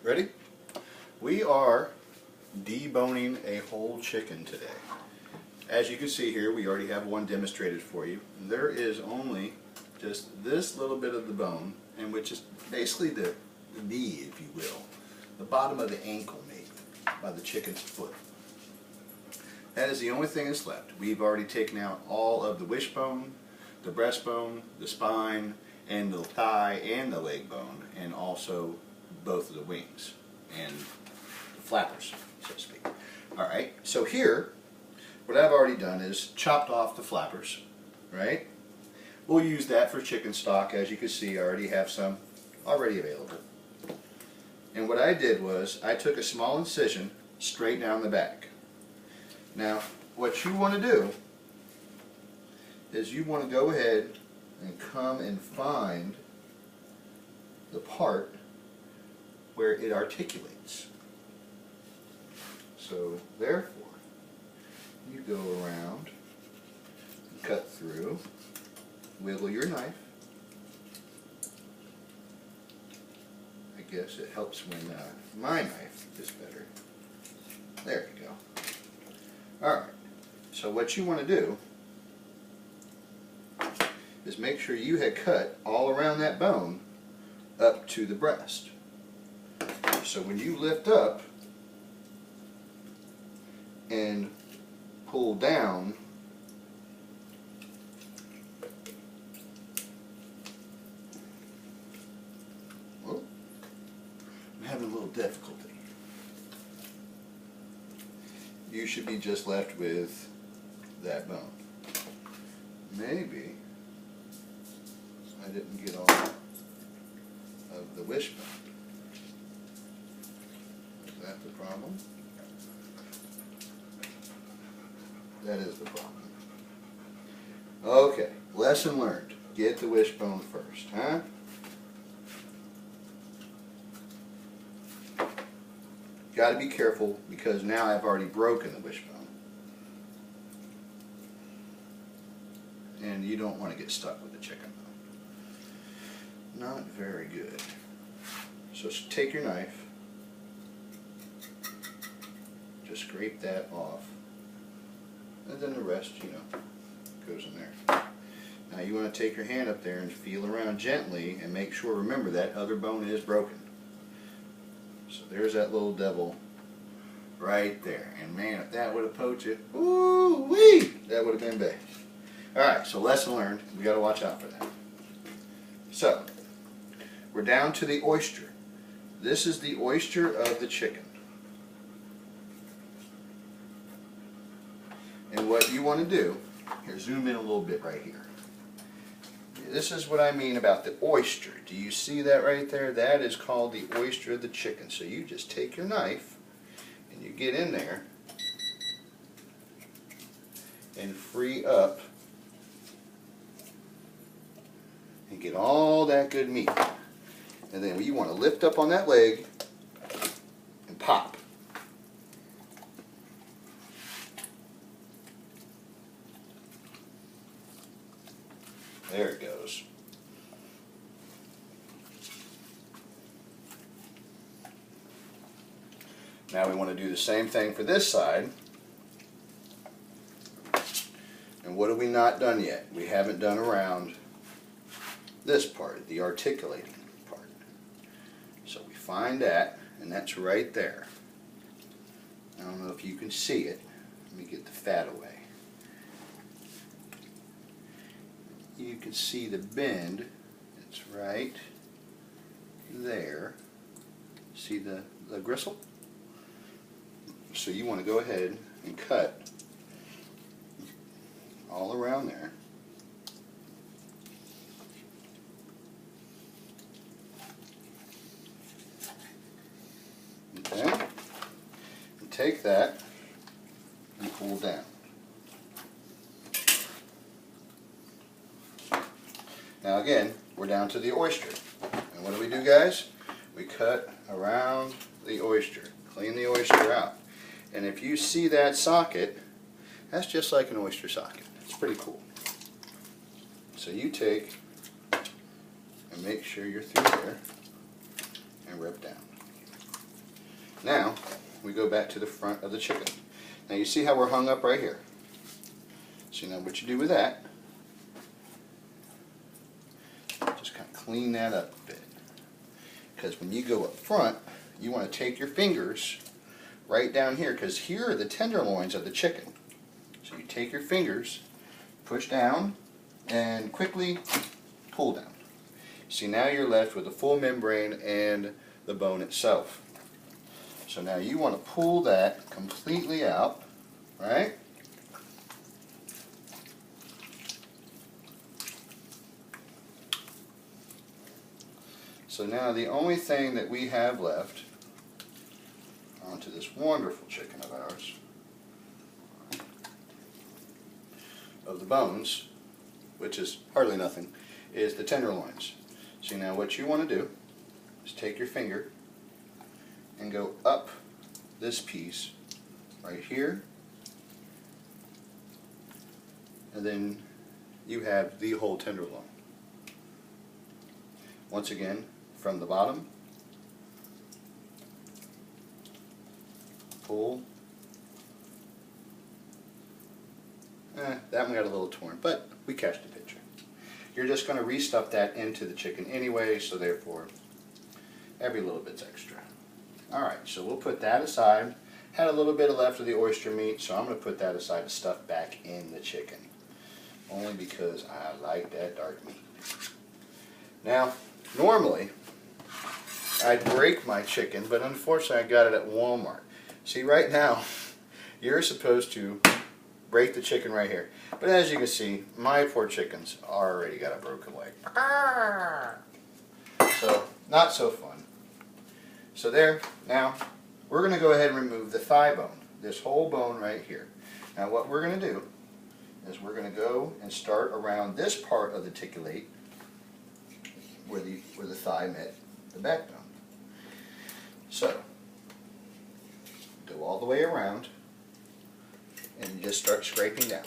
Ready? We are deboning a whole chicken today. As you can see here, we already have one demonstrated for you. There is only just this little bit of the bone, and which is basically the knee, if you will, the bottom of the ankle maybe, by the chicken's foot. That is the only thing that's left. We've already taken out all of the wishbone, the breastbone, the spine, and the thigh and the leg bone, and also both of the wings and the flappers, so to speak. Alright, so here, what I've already done is chopped off the flappers, right? We'll use that for chicken stock. As you can see, I already have some already available. And what I did was, I took a small incision straight down the back. Now, what you want to do is you want to go ahead and come and find the part where it articulates. So, therefore, you go around, cut through, wiggle your knife. I guess it helps when my knife is better. There you go. Alright, so what you want to do is make sure you had cut all around that bone up to the breast. So when you lift up and pull down, oh, I'm having a little difficulty. You should be just left with that bone. Maybe I didn't get all of the wishbone. Is that the problem? That is the problem. Okay, lesson learned. Get the wishbone first, huh? Got to be careful because now I've already broken the wishbone. And you don't want to get stuck with the chicken bone. Not very good. So take your knife, just scrape that off, and then the rest, you know, goes in there. Now you want to take your hand up there and feel around gently and make sure, remember, that other bone is broken. So there's that little devil right there. And man, if that would have poked you, ooh-wee, that would have been big. Alright, so lesson learned. We got to watch out for that. So, we're down to the oyster. This is the oyster of the chicken. And what you want to do, here, zoom in a little bit right here. This is what I mean about the oyster. Do you see that right there? That is called the oyster of the chicken. So you just take your knife and you get in there and free up and get all that good meat. And then you want to lift up on that leg and pop. There it goes. Now we want to do the same thing for this side. And what have we not done yet? We haven't done around this part, the articulating part. So we find that, and that's right there. I don't know if you can see it. Let me get the fat away. You can see the bend. It's right there. See the gristle? So you want to go ahead and cut all around there. Okay? And take that and pull down. Now again, we're down to the oyster. And what do, guys? We cut around the oyster. Clean the oyster out. And if you see that socket, that's just like an oyster socket. It's pretty cool. So you take and make sure you're through there and rip down. Now we go back to the front of the chicken. Now you see how we're hung up right here. So now what you do with that, just kind of clean that up a bit. Because when you go up front, you want to take your fingers right down here, because here are the tenderloins of the chicken. So you take your fingers, push down, and quickly pull down. See, now you're left with the full membrane and the bone itself. So now you want to pull that completely out, right? So now the only thing that we have left onto this wonderful chicken of ours, of the bones, which is hardly nothing, is the tenderloins. See, now what you want to do is take your finger and go up this piece right here, and then you have the whole tenderloin. Once again, from the bottom, pull. That one got a little torn, but we catch the picture. You're just going to restuff that into the chicken anyway, so therefore every little bit's extra. Alright, so we'll put that aside. Had a little bit left of the oyster meat, so I'm going to put that aside to stuff back in the chicken. Only because I like that dark meat. Now, normally, I'd break my chicken, but unfortunately I got it at Walmart. See, right now, you're supposed to break the chicken right here. But as you can see, my poor chicken's already got a broken leg. So, not so fun. So there, now, we're going to go ahead and remove the thigh bone. This whole bone right here. Now what we're going to do is we're going to go and start around this part of the ticulate where the thigh met the backbone. So, go all the way around and you just start scraping down.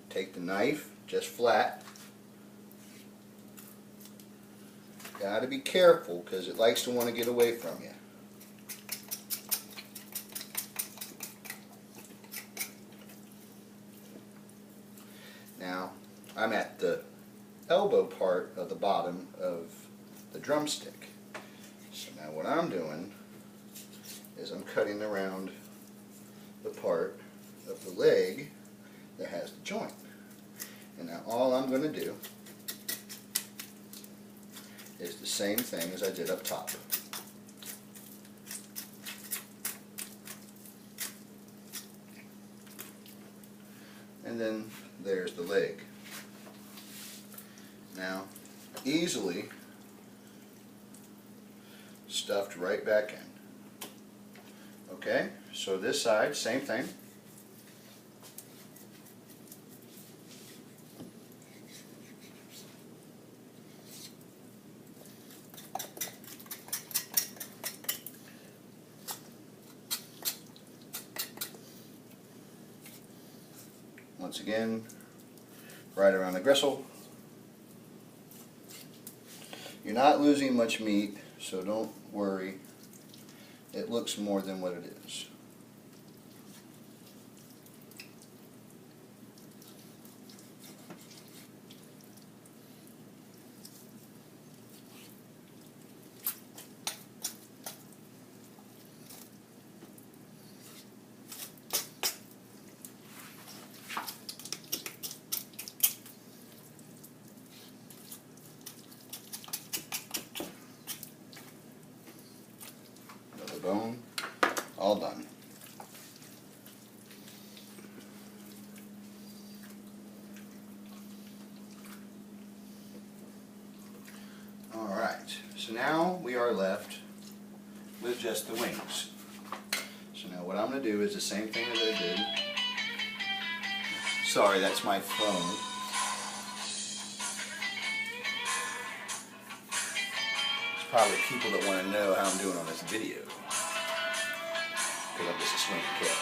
Take the knife just flat. Got to be careful because it likes to want to get away from you. Now, I'm at the elbow part of the bottom of the drumstick. So now what I'm doing is I'm cutting around the part of the leg that has the joint. And now all I'm going to do is the same thing as I did up top. And then there's the leg. Now, easily stuffed right back in. Okay, so this side, same thing. Once again, right around the gristle. You're not losing much meat, so don't worry. It looks more than what it is. Bone, all done. Alright, so now we are left with just the wings. So now what I'm going to do is the same thing as I did. Sorry, that's my phone. There's probably people that want to know how I'm doing on this video. Because I'm just a swinging cat.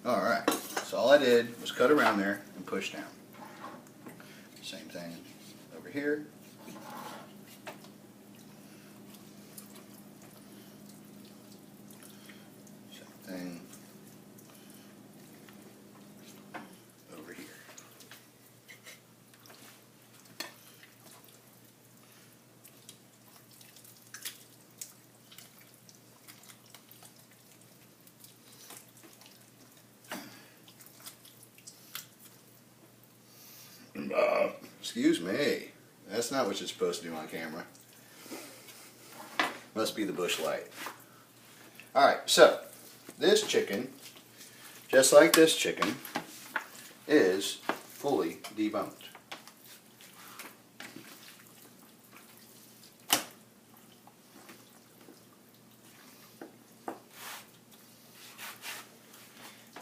Alright, so all I did was cut around there and push down. Same thing over here. Same thing over here. Excuse me. That's not what you're supposed to do on camera. Must be the bush light. Alright, so this chicken, just like this chicken, is fully deboned.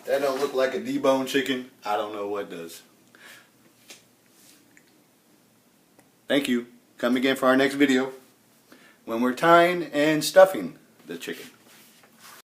That don't look like a deboned chicken. I don't know what does. Thank you. Come again for our next video when we're tying and stuffing the chicken.